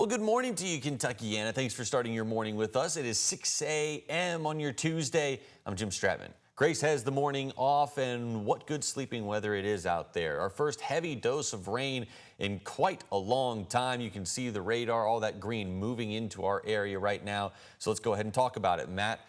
Well, good morning to you, Kentuckiana. Thanks for starting your morning with us. It is 6 a.m. on your Tuesday. I'm Jim Stratman. Grace has the morning off, and what good sleeping weather it is out there. Our first heavy dose of rain in quite a long time. You can see the radar, all that green moving into our area right now. So let's go ahead and talk about it. Matt,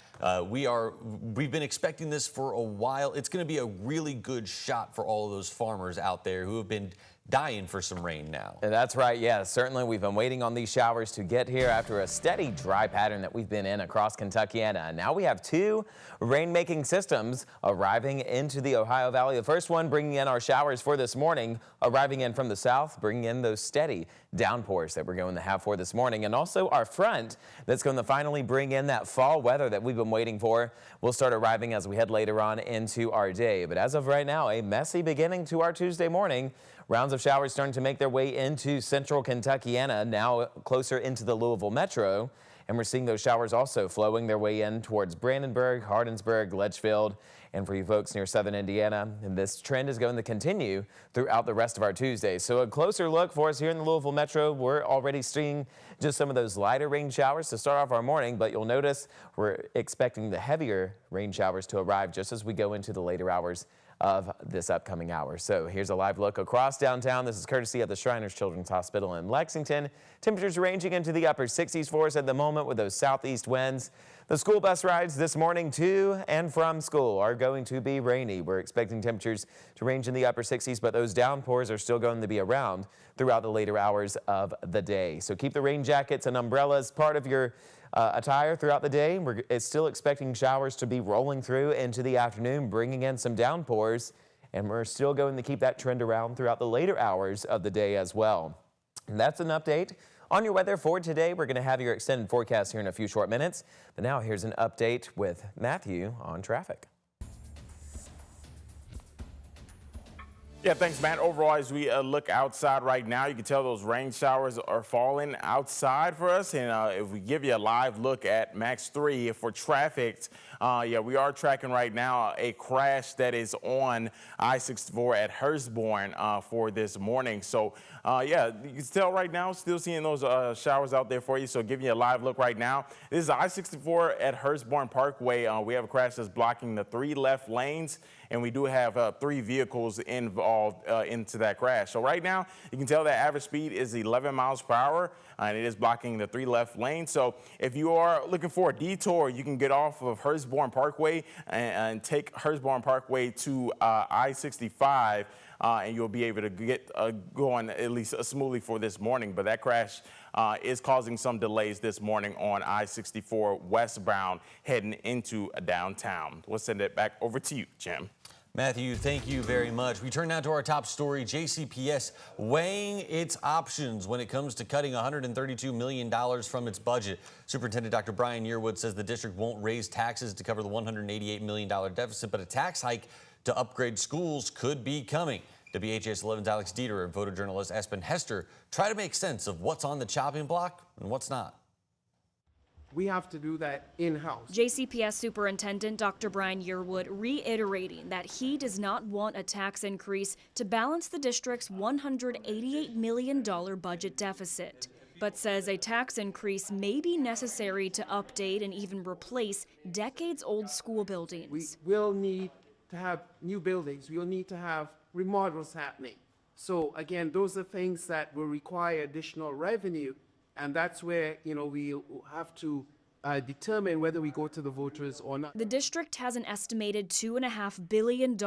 we've been expecting this for a while. It's going to be a really good shot for all of those farmers out there who have been dying for some rain now. That's right. Yeah, certainly we've been waiting on these showers to get here after a steady dry pattern that we've been in across Kentuckiana. And now we have two rain-making systems arriving into the Ohio Valley. The first one bringing in our showers for this morning, arriving in from the south, bringing in those steady downpours that we're going to have for this morning. And also our front that's going to finally bring in that fall weather that we've been waiting for will start arriving as we head later on into our day. But as of right now, a messy beginning to our Tuesday morning. Rounds of showers starting to make their way into central Kentuckiana, now closer into the Louisville metro. And we're seeing those showers also flowing their way in towards Brandenburg, Hardinsburg, Litchfield, and for you folks near southern Indiana. And this trend is going to continue throughout the rest of our Tuesday. So a closer look for us here in the Louisville metro. We're already seeing just some of those lighter rain showers to start off our morning, but you'll notice we're expecting the heavier rain showers to arrive just as we go into the later hours of this upcoming hour. So here's a live look across downtown. This is courtesy of the Shriners Children's Hospital in Lexington. Temperatures ranging into the upper 60s for us at the moment with those southeast winds. The school bus rides this morning to and from school are going to be rainy. We're expecting temperatures to range in the upper 60s, but those downpours are still going to be around throughout the later hours of the day. So keep the rain jackets and umbrellas part of your attire throughout the day. We're still expecting showers to be rolling through into the afternoon, bringing in some downpours, and we're still going to keep that trend around throughout the later hours of the day as well. And that's an update on your weather for today. We're going to have your extended forecast here in a few short minutes, but now here's an update with Matthew on traffic. Yeah, thanks, Matt. Overall, as we look outside right now, you can tell those rain showers are falling outside for us. And if we give you a live look at Max 3 for traffic, yeah, we are tracking right now a crash that is on I-64 at Hurstbourne for this morning. So, yeah, you can tell right now, still seeing those showers out there for you. So giving you a live look right now. This is I-64 at Hurstbourne Parkway. We have a crash that's blocking the 3 left lanes, and we do have 3 vehicles involved into that crash. So right now, you can tell that average speed is 11 miles per hour, and it is blocking the 3 left lanes. So if you are looking for a detour, you can get off of Hurstbourne Parkway and take Hurstbourne Parkway to I-65, and you'll be able to get going at least smoothly for this morning. But that crash is causing some delays this morning on I-64 westbound heading into downtown. We'll send it back over to you, Jim. Matthew, thank you very much. We turn now to our top story. JCPS weighing its options when it comes to cutting $132 million from its budget. Superintendent Dr. Brian Yearwood says the district won't raise taxes to cover the $188 million deficit, but a tax hike to upgrade schools could be coming. WHAS11's Alex Dieter and photojournalist Espen Hester try to make sense of what's on the chopping block and what's not. We have to do that in-house. JCPS Superintendent Dr. Brian Yearwood reiterating that he does not want a tax increase to balance the district's $188 million budget deficit, but says a tax increase may be necessary to update and even replace decades-old school buildings. We will need to have new buildings. We will need to have remodels happening. So again, those are things that will require additional revenue. And that's where, we have to determine whether we go to the voters or not. The district has an estimated $2.5 billion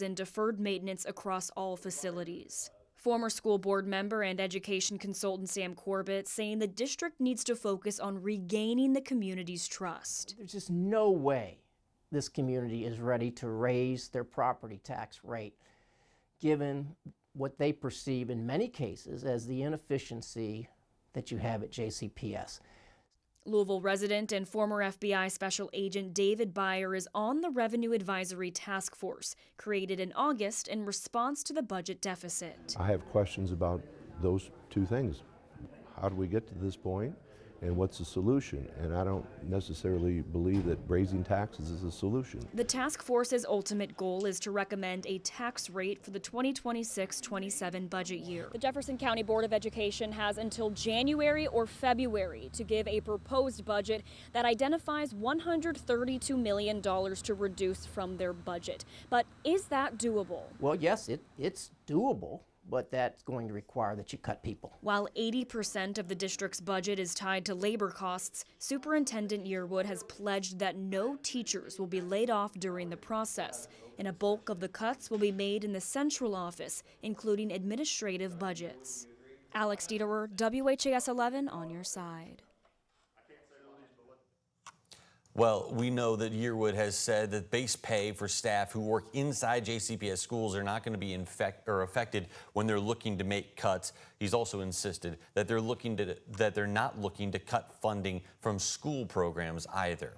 in deferred maintenance across all facilities. Former school board member and education consultant Sam Corbett saying the district needs to focus on regaining the community's trust. There's just no way this community is ready to raise their property tax rate, given what they perceive in many cases as the inefficiency that you have at JCPS. Louisville resident and former FBI Special Agent David Byer is on the Revenue Advisory Task Force, created in August in response to the budget deficit. I have questions about those two things. How do we get to this point? and what's the solution? And I don't necessarily believe that raising taxes is a solution. The task force's ultimate goal is to recommend a tax rate for the 2026-27 budget year. The Jefferson County Board of Education has until January or February to give a proposed budget that identifies $132 million to reduce from their budget. But is that doable? Well, yes, it's doable, but that's going to require that you cut people. While 80% of the district's budget is tied to labor costs, Superintendent Yearwood has pledged that no teachers will be laid off during the process, and a bulk of the cuts will be made in the central office, including administrative budgets. Alex Dieterer, WHAS 11 on your side. Well, we know that Yearwood has said that base pay for staff who work inside JCPS schools are not going to be affected when they're looking to make cuts. He's also insisted that they're not looking to cut funding from school programs either.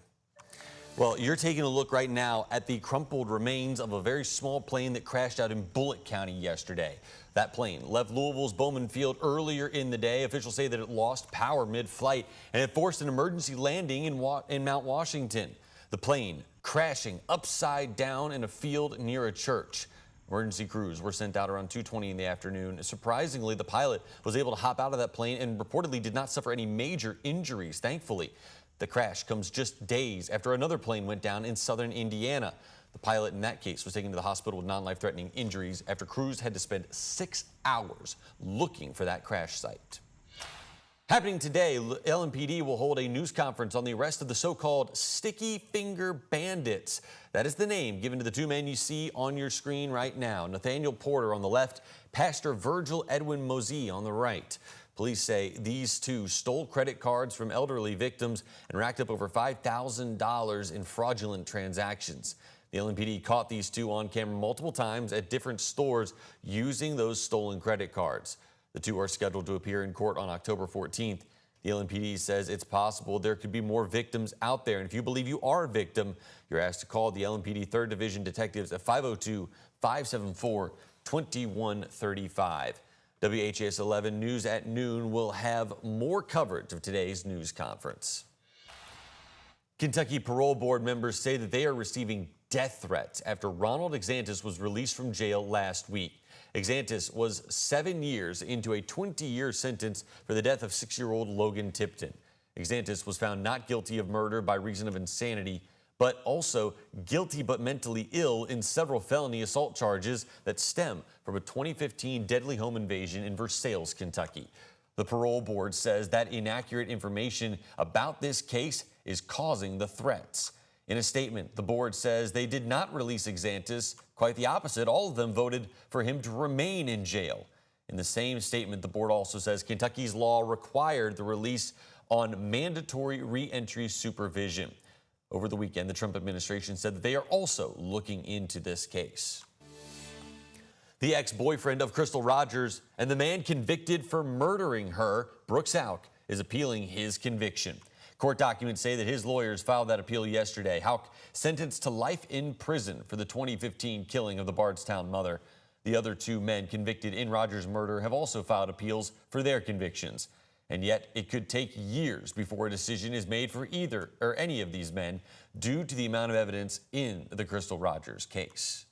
Well, you're taking a look right now at the crumpled remains of a very small plane that crashed out in Bullitt County yesterday. That plane left Louisville's Bowman Field earlier in the day. Officials say that it lost power mid-flight and it forced an emergency landing in Mount Washington. The plane crashing upside down in a field near a church. Emergency crews were sent out around 2:20 in the afternoon. Surprisingly, the pilot was able to hop out of that plane and reportedly did not suffer any major injuries, thankfully. The crash comes just days after another plane went down in southern Indiana. The pilot in that case was taken to the hospital with non-life-threatening injuries after crews had to spend 6 hours looking for that crash site. Happening today, LMPD will hold a news conference on the arrest of the so-called Sticky Finger Bandits. That is the name given to the two men you see on your screen right now. Nathaniel Porter on the left, Pastor Virgil Edwin Mosey on the right. Police say these two stole credit cards from elderly victims and racked up over $5,000 in fraudulent transactions. The LMPD caught these two on camera multiple times at different stores using those stolen credit cards. The two are scheduled to appear in court on October 14th. The LMPD says it's possible there could be more victims out there. And if you believe you are a victim, you're asked to call the LMPD 3rd Division detectives at 502-574-2135. WHAS 11 News at noon will have more coverage of today's news conference. Kentucky parole board members say that they are receiving death threats after Ronald Exantis was released from jail last week. Exantis was 7 years into a 20-year sentence for the death of 6-year-old Logan Tipton. Exantis was found not guilty of murder by reason of insanity, but also guilty but mentally ill in several felony assault charges that stem from a 2015 deadly home invasion in Versailles, Kentucky. The parole board says that inaccurate information about this case is causing the threats. In a statement, the board says they did not release Exantis. Quite the opposite. All of them voted for him to remain in jail. In the same statement, the board also says Kentucky's law required the release on mandatory re-entry supervision. Over the weekend, the Trump administration said that they are also looking into this case. The ex-boyfriend of Crystal Rogers and the man convicted for murdering her, Brooks Houck, is appealing his conviction. Court documents say that his lawyers filed that appeal yesterday. Houck sentenced to life in prison for the 2015 killing of the Bardstown mother. The other two men convicted in Rogers' murder have also filed appeals for their convictions. And yet it could take years before a decision is made for either or any of these men due to the amount of evidence in the Crystal Rogers case.